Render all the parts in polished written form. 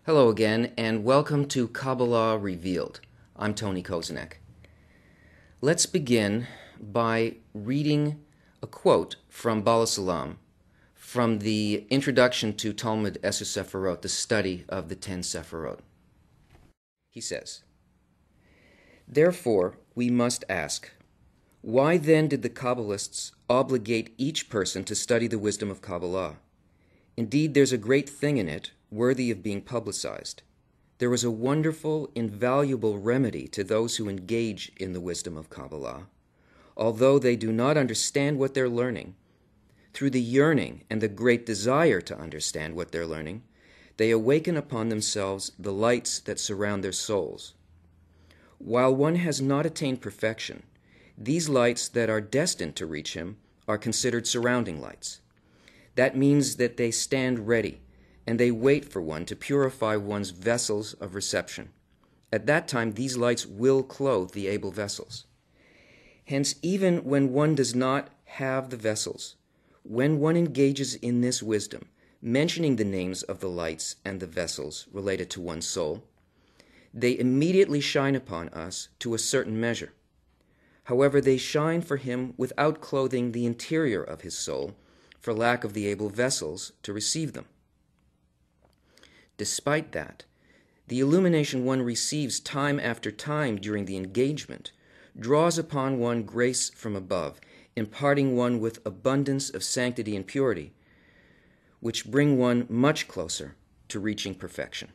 Hello again, and welcome to Kabbalah Revealed. I'm Tony Kozenek. Let's begin by reading a quote from Bala Salam from the Introduction to Talmud Eser Sephirot, the study of the 10 Sephirot. He says, "Therefore, we must ask, why then did the Kabbalists obligate each person to study the wisdom of Kabbalah? Indeed, there's a great thing in it, worthy of being publicized. There is a wonderful, invaluable remedy to those who engage in the wisdom of Kabbalah. Although they do not understand what they're learning, through the yearning and the great desire to understand what they're learning, they awaken upon themselves the lights that surround their souls. While one has not attained perfection, these lights that are destined to reach him are considered surrounding lights. That means that they stand ready, and they wait for one to purify one's vessels of reception. At that time, these lights will clothe the able vessels. Hence, even when one does not have the vessels, when one engages in this wisdom, mentioning the names of the lights and the vessels related to one's soul, they immediately shine upon us to a certain measure. However, they shine for him without clothing the interior of his soul, for lack of the able vessels to receive them. Despite that, the illumination one receives time after time during the engagement draws upon one grace from above, imparting one with abundance of sanctity and purity, which bring one much closer to reaching perfection."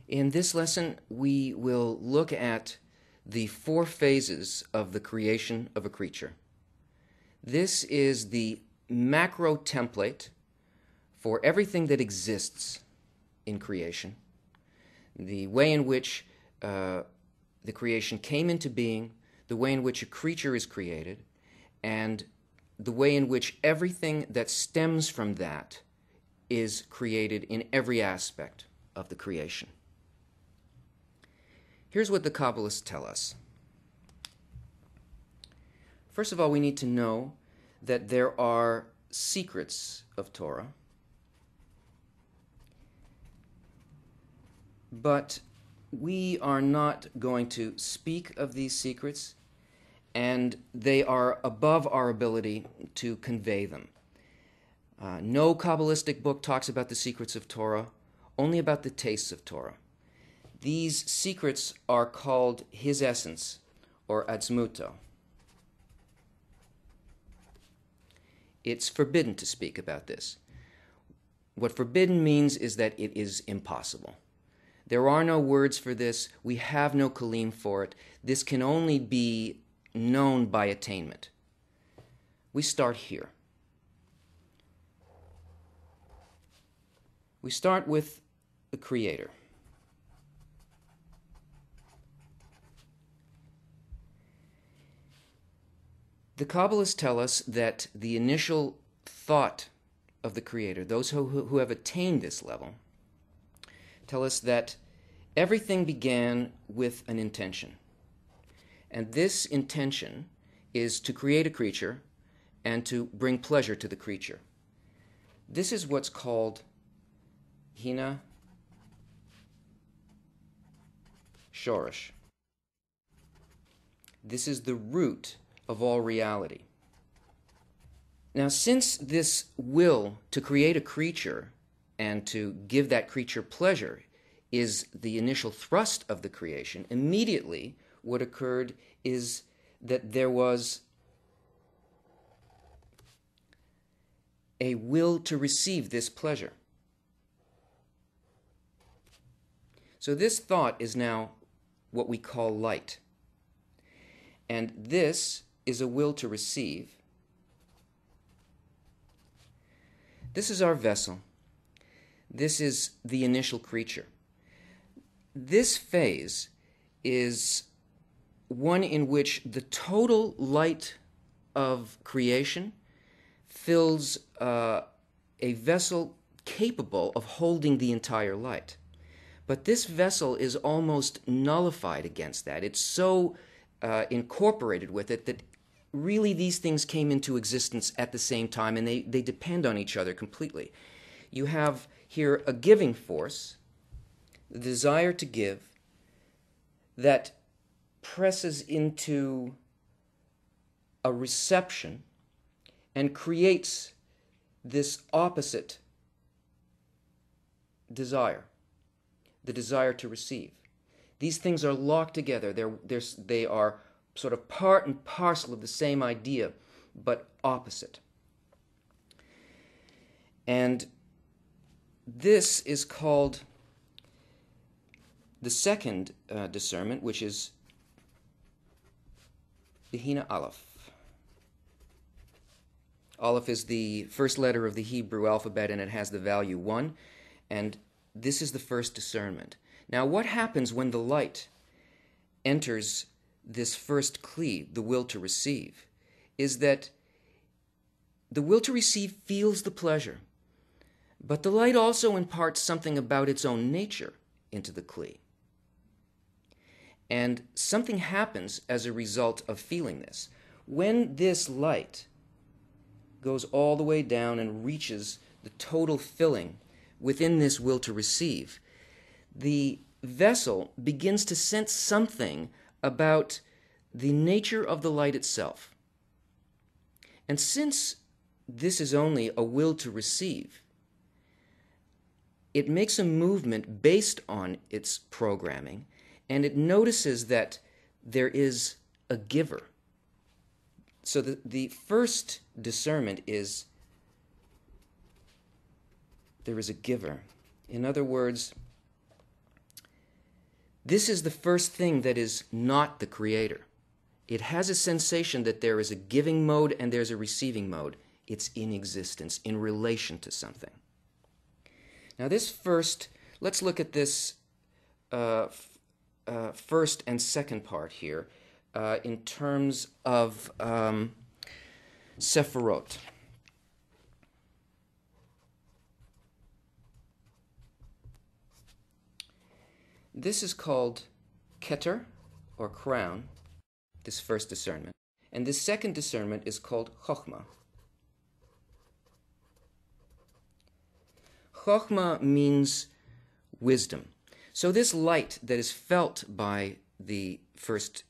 In this lesson, we will look at the 4 phases of the creation of a creature. This is the macro template for everything that exists in creation, the way in which the creation came into being, the way in which a creature is created, and the way in which everything that stems from that is created in every aspect of the creation. Here's what the Kabbalists tell us. First of all, we need to know that there are secrets of Torah, but we are not going to speak of these secrets, and they are above our ability to convey them. No Kabbalistic book talks about the secrets of Torah, only about the tastes of Torah. These secrets are called his essence, or atzmuto. It's forbidden to speak about this. What forbidden means is that it is impossible. There are no words for this. We have no kalim for it. This can only be known by attainment. We start here. We start with the Creator. The Kabbalists tell us that the initial thought of the Creator, those who have attained this level, tell us that everything began with an intention. And this intention is to create a creature and to bring pleasure to the creature. This is what's called Hina Shorish. This is the root of all reality. Now, since this will to create a creature and to give that creature pleasure is the initial thrust of the creation, immediately what occurred is that there was a will to receive this pleasure. So this thought is now what we call light. And this is a will to receive. This is our vessel. This is the initial creature. This phase is one in which the total light of creation fills a vessel capable of holding the entire light. But this vessel is almost nullified against that. It's so incorporated with it that really these things came into existence at the same time, and they depend on each other completely. you have here a giving force, the desire to give, that presses into a reception and creates this opposite desire, the desire to receive. These things are locked together. They are sort of part and parcel of the same idea, but opposite. And this is called the second discernment, which is Bihina Aleph. Aleph is the first letter of the Hebrew alphabet, and it has the value 1. And this is the first discernment. Now, what happens when the light enters this first kli, the will to receive, is that the will to receive feels the pleasure, but the light also imparts something about its own nature into the kli. And something happens as a result of feeling this. When this light goes all the way down and reaches the total filling within this will to receive, the vessel begins to sense something about the nature of the light itself. And since this is only a will to receive, it makes a movement based on its programming, and it notices that there is a giver. So the first discernment is there is a giver. In other words, this is the first thing that is not the creator. It has a sensation that there is a giving mode and there's a receiving mode. It's in existence, in relation to something. Now this first, let's look at this first and second part here in terms of Sephirot. This is called Keter, or crown, this first discernment. And this second discernment is called Chokhmah. Chokhmah means wisdom. So this light that is felt by the first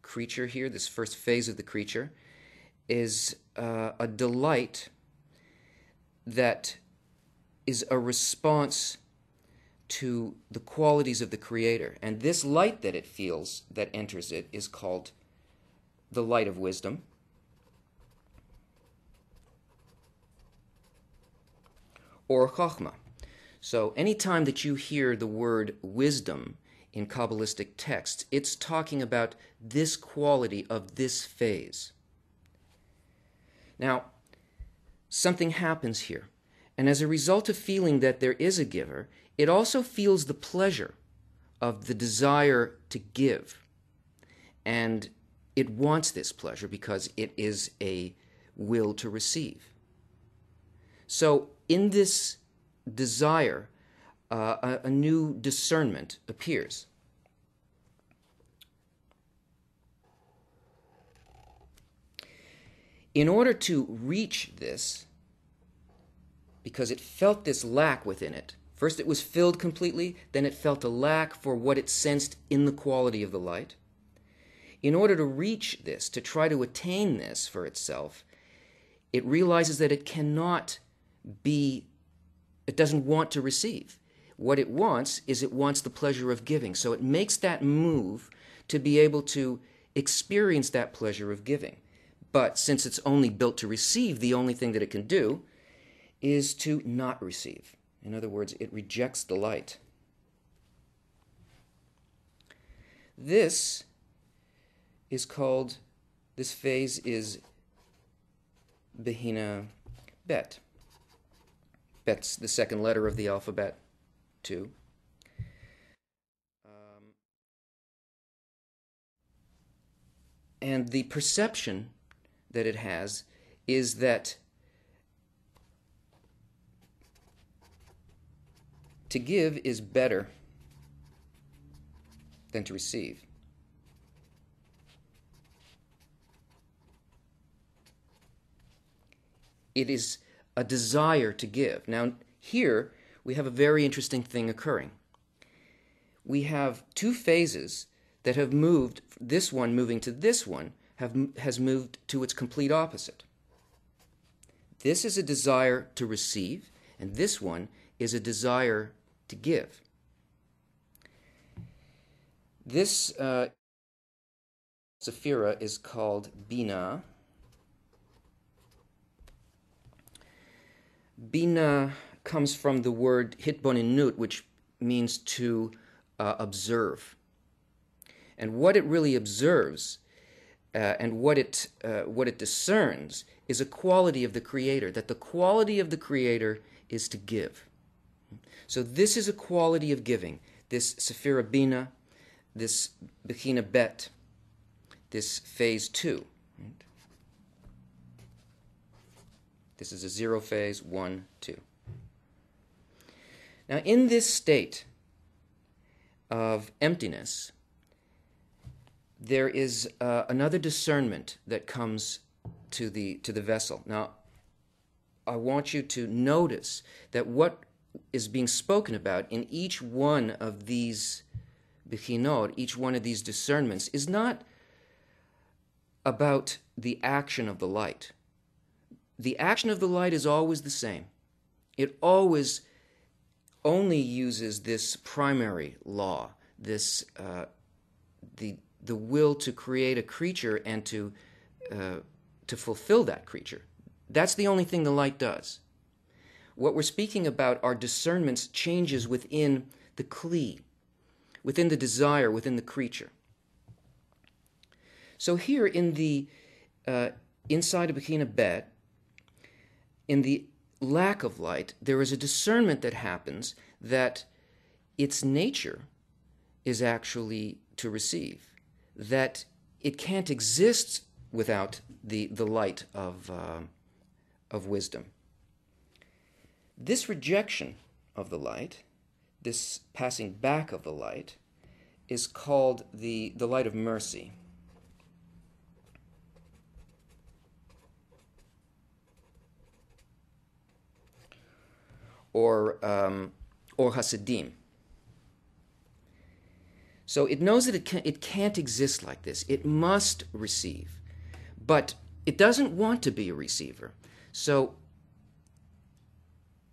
creature here, this first phase of the creature, is a delight that is a response to the qualities of the Creator. And this light that it feels, that enters it, is called the light of wisdom. Or Chokhmah. So anytime that you hear the word wisdom in Kabbalistic texts, it's talking about this quality of this phase. Now, something happens here. And as a result of feeling that there is a giver, it also feels the pleasure of the desire to give. And it wants this pleasure because it is a will to receive. So in this desire, a new discernment appears. In order to reach this, because it felt this lack within it, first it was filled completely, then it felt a lack for what it sensed in the quality of the light. In order to reach this, to try to attain this for itself, it realizes that it cannot be, it doesn't want to receive. What it wants is it wants the pleasure of giving. So it makes that move to be able to experience that pleasure of giving. But since it's only built to receive, the only thing that it can do is to not receive. In other words, it rejects the light. This is called, this phase is Bihina Bet. Bet's the second letter of the alphabet, too. And the perception that it has is that to give is better than to receive. It is a desire to give. Now, Here, we have a very interesting thing occurring. We have two phases that have moved, this one moving to this one, has moved to its complete opposite. This is a desire to receive, and this one is a desire to give. This Sephira is called Bina. Bina comes from the word hitboninut, which means to observe. And what it really observes and what it discerns is a quality of the Creator, that the quality of the Creator is to give. So this is a quality of giving, this Sephira Bina, this Bechina Bet, this phase 2. This is a 0 phase, 1, 2. Now in this state of emptiness, there is another discernment that comes to the vessel. Now, I want you to notice that what is being spoken about in each one of these bechinot, each one of these discernments, is not about the action of the light. The action of the light is always the same. It always only uses this primary law, this the will to create a creature and to fulfill that creature. That's the only thing the light does. What we're speaking about are discernments, changes within the kli, within the desire, within the creature. So here in the inside of Bechina Bet, in the lack of light, there is a discernment that happens that its nature is actually to receive, that it can't exist without the light of wisdom. This rejection of the light, this passing back of the light, is called the light of mercy. Or Hasidim. So it knows that it can't exist like this. It must receive. But it doesn't want to be a receiver. So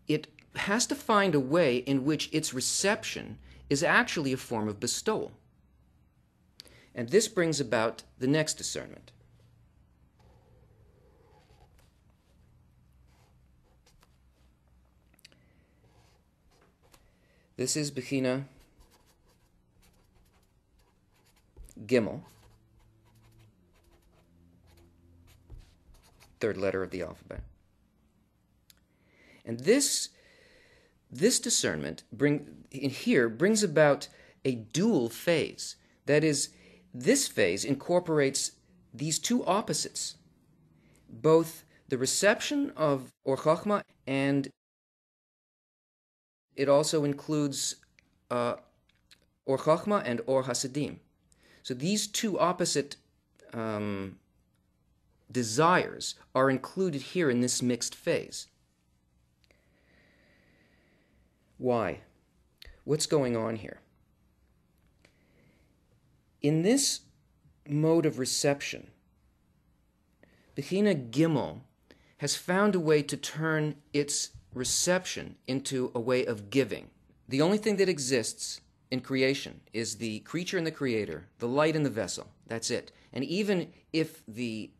it has to find a way in which its reception is actually a form of bestowal. And this brings about the next discernment. This is Bechina Gimel, third letter of the alphabet. And this discernment brings about a dual phase. That is, this phase incorporates these two opposites, both the reception of Or Chachma, and it also includes Or Chachma and Or Hasidim. So these two opposite desires are included here in this mixed phase. Why? What's going on here? In this mode of reception, Bechina Gimel has found a way to turn its reception into a way of giving. The only thing that exists in creation is the creature and the creator, the light and the vessel. That's it. And even if the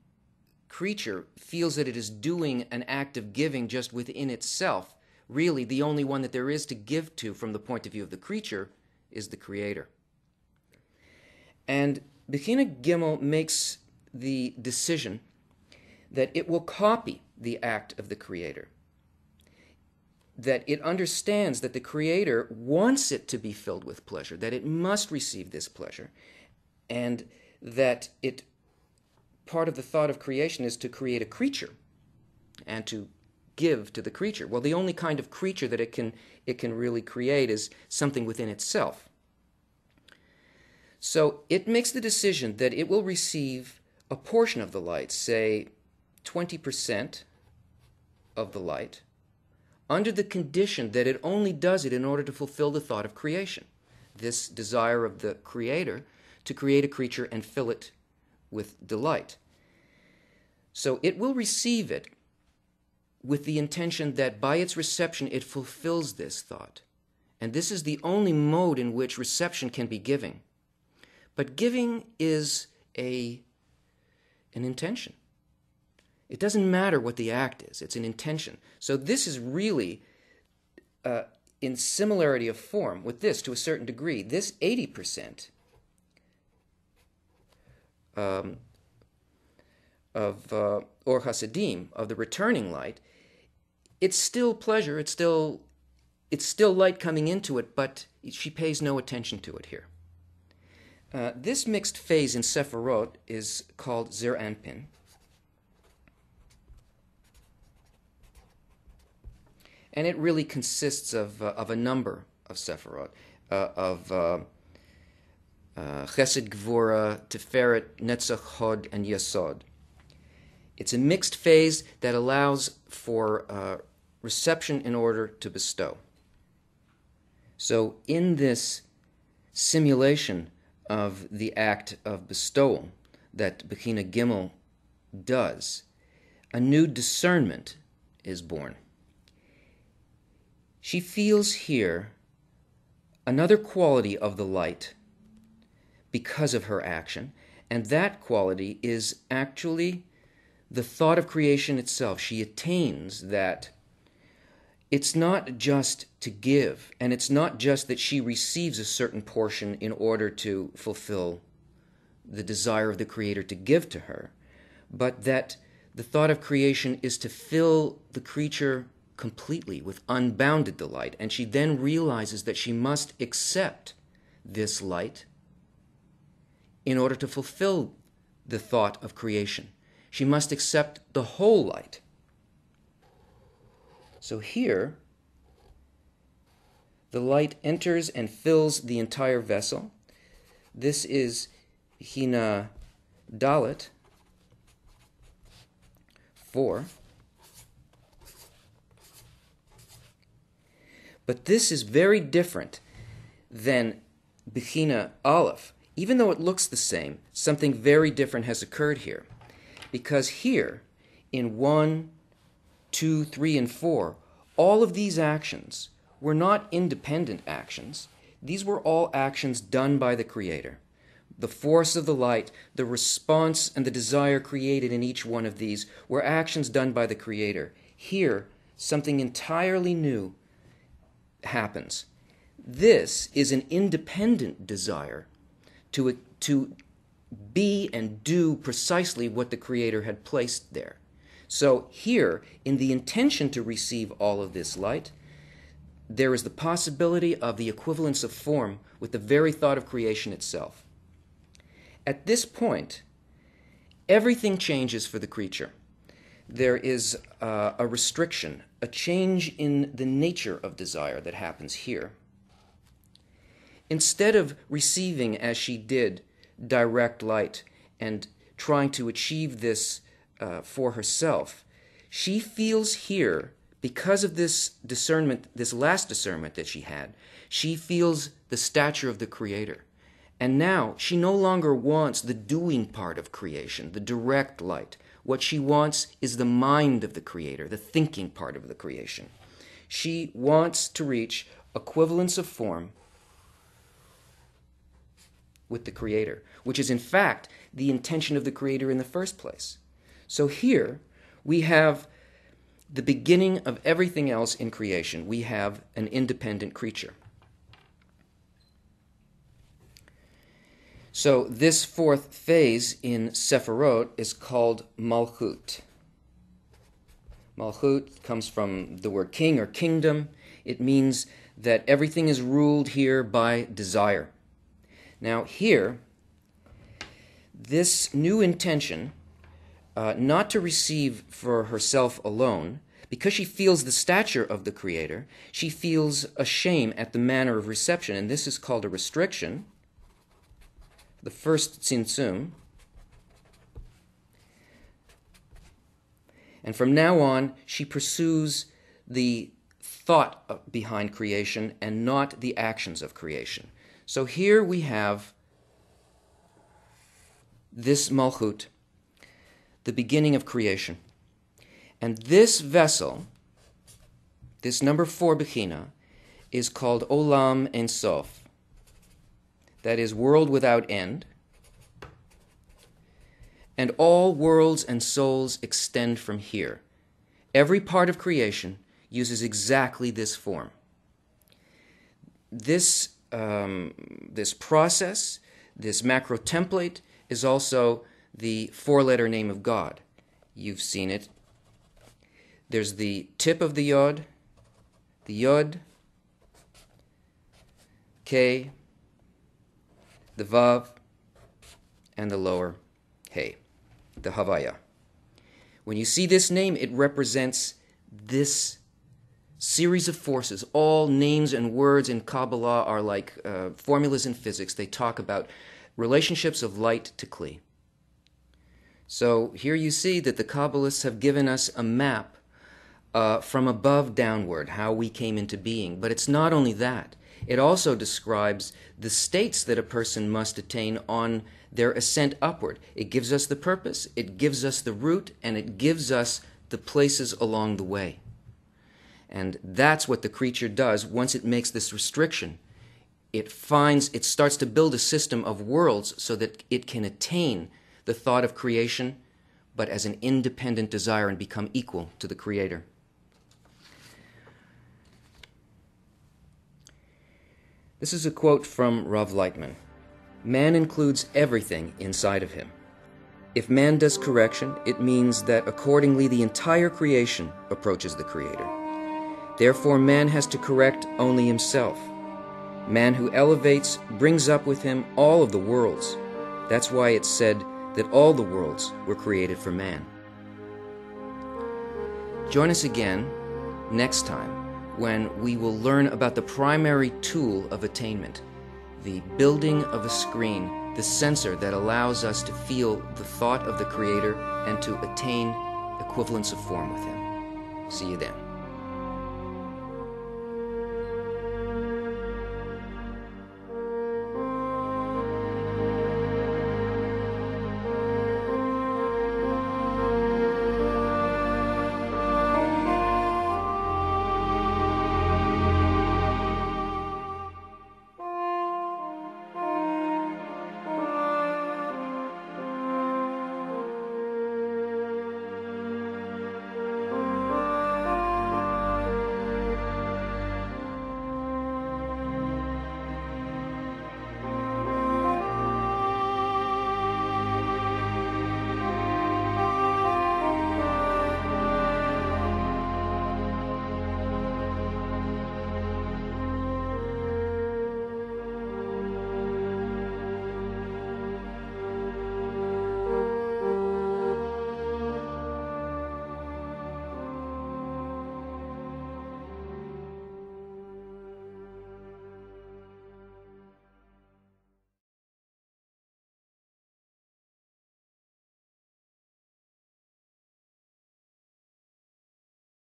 creature feels that it is doing an act of giving just within itself, really the only one that there is to give to from the point of view of the creature is the creator. And Bechina Gimel makes the decision that it will copy the act of the creator, that it understands that the Creator wants it to be filled with pleasure, that it must receive this pleasure, and that part of the thought of creation is to create a creature and to give to the creature. Well, the only kind of creature that it can really create is something within itself. So it makes the decision that it will receive a portion of the light, say 20% of the light, under the condition that it only does it in order to fulfill the thought of creation, this desire of the Creator to create a creature and fill it with delight. So it will receive it with the intention that by its reception it fulfills this thought. And this is the only mode in which reception can be giving. But giving is an intention. It doesn't matter what the act is, it's an intention. So this is really in similarity of form with this to a certain degree. This 80% of Or Hasidim, of the returning light, it's still pleasure, it's still light coming into it, but she pays no attention to it here. This mixed phase in Sephirot is called Zer Anpin. And it really consists of a number of Sephirot, of Chesed, Gvura, Tiferet, Netzach, Hod, and Yesod. It's a mixed phase that allows for reception in order to bestow. So in this simulation of the act of bestowal that Bechina Gimel does, a new discernment is born. She feels here another quality of the light because of her action, and that quality is actually the thought of creation itself. She attains that it's not just to give, and it's not just that she receives a certain portion in order to fulfill the desire of the Creator to give to her, but that the thought of creation is to fill the creature completely with unbounded delight, and she then realizes that she must accept this light in order to fulfill the thought of creation. She must accept the whole light. So here, the light enters and fills the entire vessel. This is Hina Dalet 4. But this is very different than Bechina Aleph. Even though it looks the same, something very different has occurred here. Because here, in 1, 2, 3, and 4, all of these actions were not independent actions. These were all actions done by the Creator. The force of the light, the response, and the desire created in each one of these were actions done by the Creator. Here, something entirely new happens. This is an independent desire to be and do precisely what the Creator had placed there. So here, in the intention to receive all of this light, there is the possibility of the equivalence of form with the very thought of creation itself. At this point, everything changes for the creature. There is a restriction, a change in the nature of desire that happens here. Instead of receiving, as she did, direct light and trying to achieve this for herself, she feels here, because of this discernment, this last discernment that she had, she feels the stature of the Creator. And now she no longer wants the doing part of creation, the direct light. What she wants is the mind of the Creator, the thinking part of the creation. She wants to reach equivalence of form with the Creator, which is in fact the intention of the Creator in the first place. So here we have the beginning of everything else in creation. We have an independent creature. So this fourth phase in Sephirot is called Malchut. Malchut comes from the word king or kingdom. It means that everything is ruled here by desire. Now here, this new intention, not to receive for herself alone, because she feels the stature of the Creator, she feels a shame at the manner of reception, and this is called a restriction. The first tzimtzum. And from now on, she pursues the thought behind creation and not the actions of creation. So here we have this Malchut, the beginning of creation. And this vessel, this number 4 Bechina, is called Olam Ein Sof. That is, world without end. And all worlds and souls extend from here. Every part of creation uses exactly this form. This process, this macro template, is also the 4-letter name of God. You've seen it. There's the tip of the Yod, K, the Vav, and the lower He, the Havaya. When you see this name, it represents this series of forces. All names and words in Kabbalah are like formulas in physics. They talk about relationships of light to Kli. So here you see that the Kabbalists have given us a map from above downward, how we came into being. But it's not only that. It also describes the states that a person must attain on their ascent upward. It gives us the purpose, it gives us the route, and it gives us the places along the way. And that's what the creature does once it makes this restriction. It starts to build a system of worlds so that it can attain the thought of creation, but as an independent desire and become equal to the Creator. This is a quote from Rav Lightman. Man includes everything inside of him. If man does correction, it means that accordingly the entire creation approaches the Creator. Therefore, man has to correct only himself. Man who elevates brings up with him all of the worlds. That's why it's said that all the worlds were created for man. Join us again next time when we will learn about the primary tool of attainment, the building of a screen, the sensor that allows us to feel the thought of the Creator and to attain equivalence of form with Him. See you then.